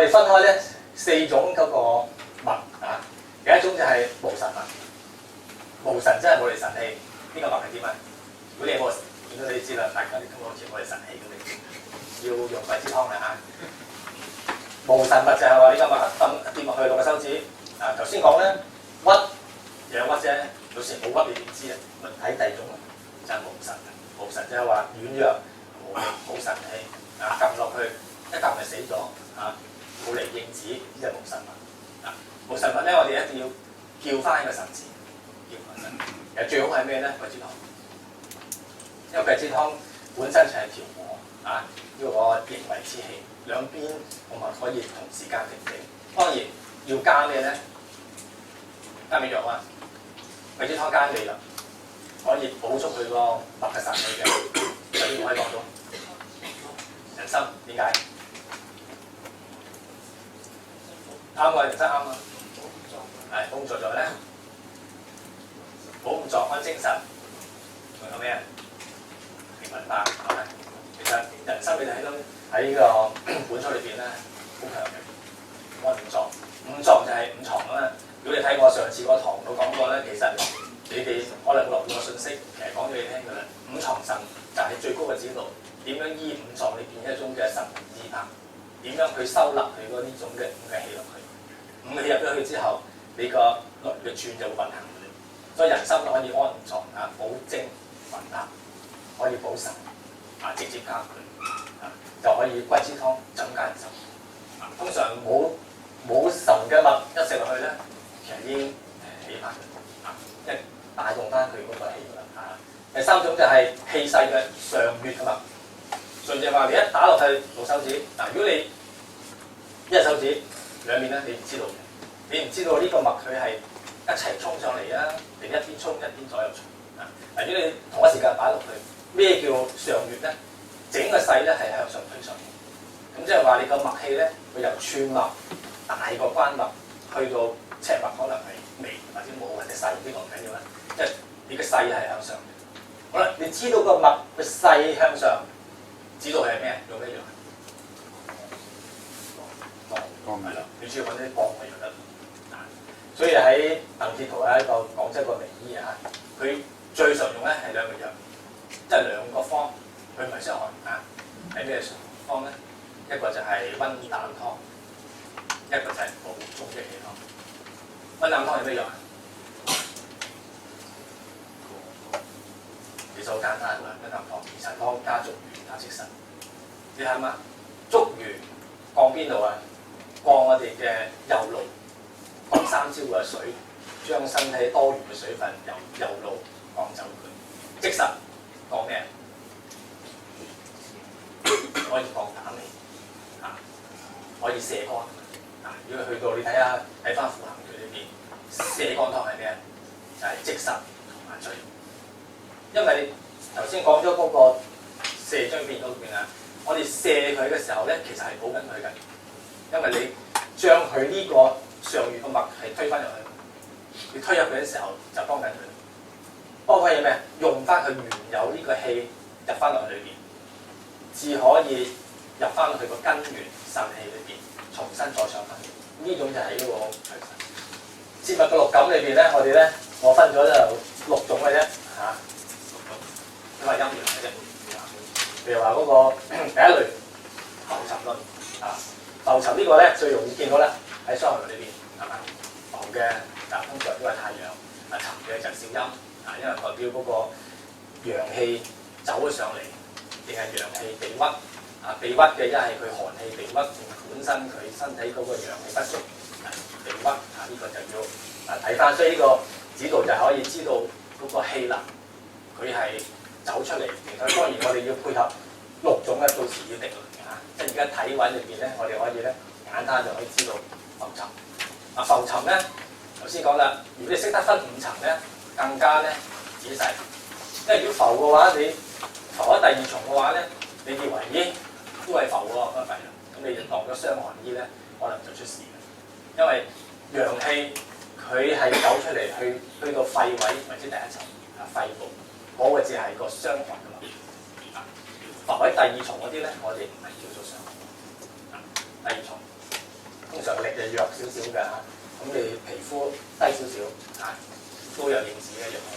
哋分開咧4種嗰個物啊。第一種就係無神物，無神即係冇你神氣。呢個物係點啊？如果你有冇見到你知啦，大家你根本好似冇你神氣咁，你要用桂枝湯啦嚇。無神物就係話你今日掂落去落個手指啊。頭先講咧屈有屈啫，有時冇屈你點知啊？咪睇第二種就係無神。無神就係話軟弱，冇神氣啊，撳落去一撳就死咗啊，冇嚟應子，呢就係無神物啊。無神物咧，我哋一定要叫翻個神字，叫個神。其實最好係咩咧？桂枝湯，因為桂枝湯本身就係調和啊，呢個形為之氣，兩邊我咪可以同時間平靜。當然要加咩咧？加咩藥啊？桂枝湯加味啦，可以補足佢個物嘅神氣嘅。有啲可以講到人參點解？啱啊，人參啱啊。係補助咗咧，補助安精神，仲有咩啊？平民化係咪？其實人參你睇到喺呢個本書裏邊咧，好強嘅。安五臟，五臟就係五藏啊嘛。如果你睇我上次個堂都講過咧，其實你哋可能會留意個信息，其實講咗你聽㗎啦。五藏神就係最高嘅指導，點樣醫五臟裏邊一種嘅神醫法，點樣去收納佢嗰呢種嘅五嘅氣落去。五氣入咗去之後，你個輪嘅轉就會運行嘅。所以人參可以安五臟啊，補精運達，可以補神啊，直接加佢啊，就可以桂枝湯增加人參。通常冇神嘅物一食落去咧，其實已經起翻嘅啊，即係帶動翻佢嗰個氣㗎啦啊。第三種就係氣勢嘅上越嘅物，上就係話你一打落去攞手指嗱，如果你一隻手指兩面咧，你唔知道嘅，你唔知道呢個物佢係一齊衝上嚟啊，定一邊衝一邊左右衝啊。嗱，如果你同一時間擺落去，咩叫上越咧？整個勢咧係向上推上。咁即係話你個脈氣咧，佢由寸脈大個關脈去到尺脈，可能係微或者冇或者細，呢個唔緊要啦。即係你嘅勢係向上嘅。好啦，你知道個脈個勢向上，指導係咩？用咩藥？降係啦，你主要揾啲降嘅藥得。所以喺鄧鐵圖係一個廣州個名醫啊，佢最常用咧係兩個藥，即係兩個方，佢唔係傷寒啊。喺咩方咧？一個就係溫膽湯，一個就係補中益氣湯。溫膽湯係咩藥啊？其實好簡單㗎，溫膽湯芡實湯加竹魚加芡實。你睇下，竹魚降邊度啊？降我哋嘅右腦，降3焦嘅水，將身體多餘嘅水分由右腦降走佢。芡實降咩？可以降膽氣。可以瀉肝啊！如果去到你睇下睇翻《婦行圖》裏邊，瀉肝湯係咩？就係芡實同埋醉。因為頭先講咗嗰個瀉張變嗰邊啊，我哋瀉佢嘅時候咧，其實係補緊佢嘅，因為你將佢呢個上越嘅脈係推翻入去，你推入去嘅時候就幫緊佢，幫佢咩？用翻佢原有呢個氣入翻落去裏邊，至可以入翻落去個根源腎氣裏邊，重新再上翻。呢種就係呢個祛腎。節脈嘅六感裏邊咧，我分咗就6種嘅啫嚇。6種，因為陰陽嘅啫。譬如話嗰個第一類浮沉論啊，浮沉呢個咧最容易見到啦，喺《傷寒論》裏邊係嘛？浮嘅通常都係太陽，沉嘅就係少陰啊，因為代表嗰個陽氣走咗上嚟，定係陽氣被屈。被屈嘅一係佢寒氣被屈，定本身佢身體嗰個陽氣不足被屈呢個就要睇翻。所以呢個指導就可以知道嗰個氣能佢係走出嚟。當然我哋要配合6種咧，到時要定論即係而家體位裏邊咧，我哋可以咧簡單就可以知道浮沉。浮沉咧頭先講啦，如果你識得分5層咧，更加咧仔細。因為如果浮嘅話，你浮喺第2重嘅話咧，你以為咦？都係浮喎，咁啊弊啦！咁你就當咗傷寒醫咧，可能就出事嘅。因為陽氣佢係走出嚟去到肺位或者第1層肺部，嗰個只係個傷寒㗎嘛。浮喺第2重嗰啲咧，我哋唔係叫做傷寒。第2重常力就弱少少嘅嚇，咁你皮膚低少少啊，都有應子嘅陽氣。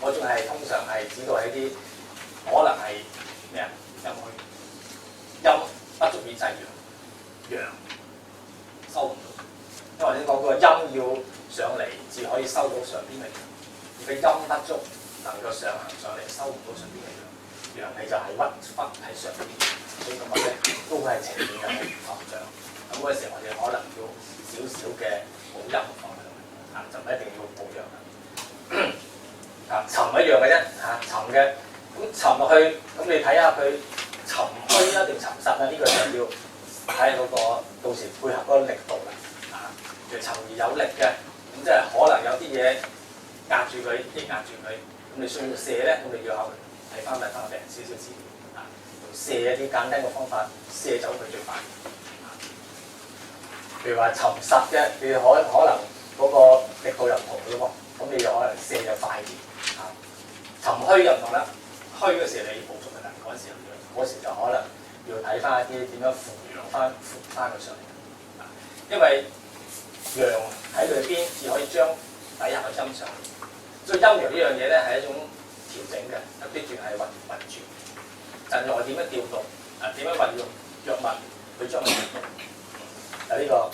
嗰種係通常係指到係啲可能係咩啊？陰虛，陰不足以制陽，陽收唔到。因為你講過陰要上嚟至可以收到上邊嘅陽，而佢陰不足能夠上行上嚟收唔到上邊嘅陽。陽氣就係屈喺上邊，所以咁樣咧都係呈現緊合像。咁嗰個時候我哋可能要少少嘅補陰放喺度，啊就唔一定要補陽啦。啊沉一樣嘅啫，嚇沉嘅，咁沉落去，咁你睇下佢沉虛啊定沉實啊？呢個就要睇下嗰個到時配合嗰個力度啦。啊，就沉而有力嘅，咁即係可能有啲嘢壓住佢，抑壓住佢，咁你需要瀉咧，咁你要考慮。睇翻個病人少少資料啊，用瀉一啲簡單嘅方法瀉走佢最快。譬如話沉實嘅，你可能嗰個力度又唔同嘅喎，咁你就可能瀉就快啲。啊，沉虛又唔同啦，虛嘅時候你補足嘅啦，嗰時就可能要睇翻一啲點樣扶翻佢上嚟。啊，因為陽喺裏邊只可以將底下嘅陰上嚟，所以陰陽呢樣嘢咧係一種調整嘅，有啲轉係運轉，陣內點樣調動啊？點樣運用藥物去將佢調動？呢個